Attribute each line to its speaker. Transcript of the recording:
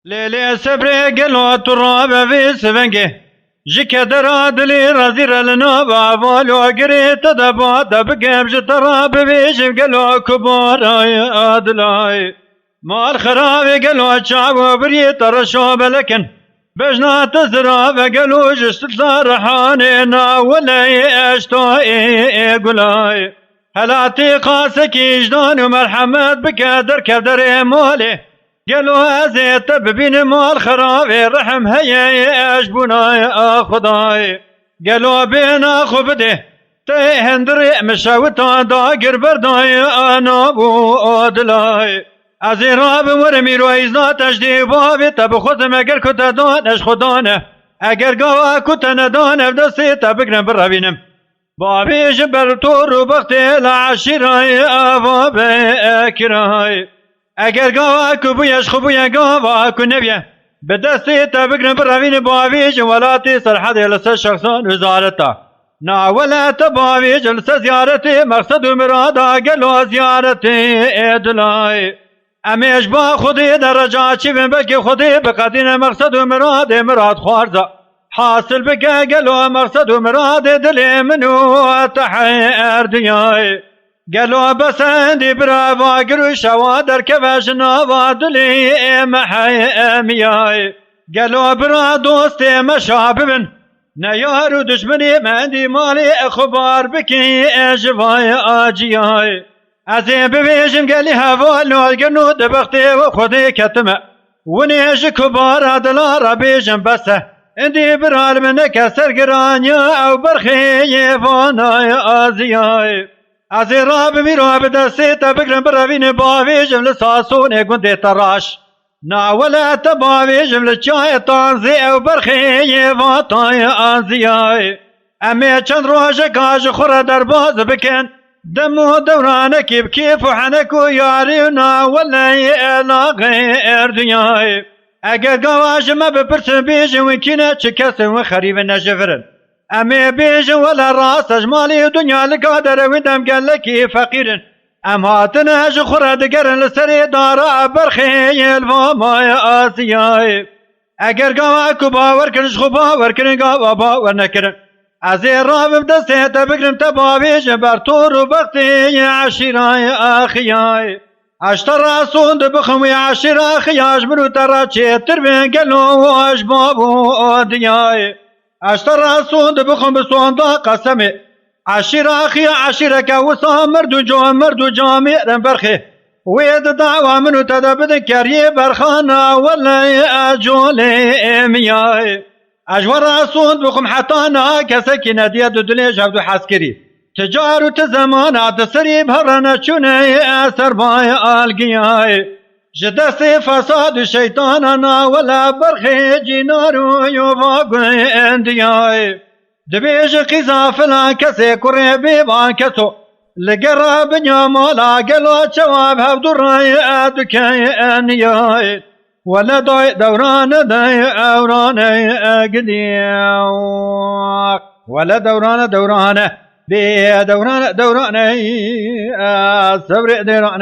Speaker 1: ليلي سبري قلو تراب في سفنجي جيك درادلي رزير النوبة بولو قريت دبا دبقى بجتراب بيش قلو كبار ادلاي مال خرابي قلو تشعب بريت رشوب لكن بجنا تزراب قلو جست صارحانينا ولا اشتو قلاي هلاتي قاسك جدان ومرحمت بكادر كدر مولي قالوا هزيت ببين مال خرابي رحم هيا اشبونا يا خداي قالوا بينا خبده تهندري مشاوتا داقر برداي انا ابو ادلاي ازيراب ورمي رويزنا تجدي بابي تبخذ مقر كتا دانش خدانه اگر قوا كتا ندانه بدستي تبقنا برابينم بابي جبر طور بختي العشيراي ابابي اكراي اگر قواكو بيش خبويا قواكو نبيه بدستي تبقنا براوين بابيج ولاتي سرحد لسا شخصان وزارتا نا ولا تبابيج لسا زيارتي مقصد ومرادا قلو زيارتي ادلاي امیش با خودی درجات چی بکی خودی بقدین مقصد ومراد مراد خوارزا حاصل بك قالوا مقصد ومراد دلي منو تحير دياي قالوا بس عندي برافا قروا شوادر كفاش نوادلي محيمياي قالوا برا دوستي مشاب من نيار ودشمني ما عندي مالي اخبار بكي اجفاي اجياي ازي ببيجم قال لي هفالو القنود بختي وخذي كتمه ونيش كبار دلار بيجم بسه عندي برال منك سرقرانيا او برخي فانا ازياي ازي راب ميراب دستيتا بقرن براوين باويجم لساسوني قندي تراش نا ولا تباويجم لچاي طانزي او برخي فاتاي ازياي امي چند روجه كاج خورا درباز بكن دمو دورانك بكيف وحنكو يارينا ولا يلاغي اردياي اگر قواش ما بپرسن بيجن وكينا چكسن وخريب نجفرن امي بيجن ولا راس اجمالي دنيا لقادر ودم قال لك فقيرن ام هاتنا جخورا دقرن لسري دارا برخي الفاما يا اسياي اگر قواكو باور كنش خباور كن قوا باور نكرن ازي راب بدسته تبقرن تبابيجن برطور وبختي عشيراي اخياي اشترى صوند بخمي عشر اخياج منو ترى تشتر بين قالوا واش بابو دياي اشترى صوند بخم بصوند قسمي عشر اخي عشر كوسا مردو جامع برخي ويد دعوة منو تدبد كريه برخانا ولا اجولي مياي اجور صوند بخم حتانا كسكينة دياد دليج عبدو حسكري تجار تزمان تسري بهرنا چوني اثر باي القياي جدسي فساد الشيطان ولا برخي جينارو يوفاقي اندياي دبيج قزاف لا كسي قريبي بانكسو لقرب نيامالا قلو شواب هبدو راي ادكي انياي ولا دوران قدياق ولا دوران بي دوران صبر دوران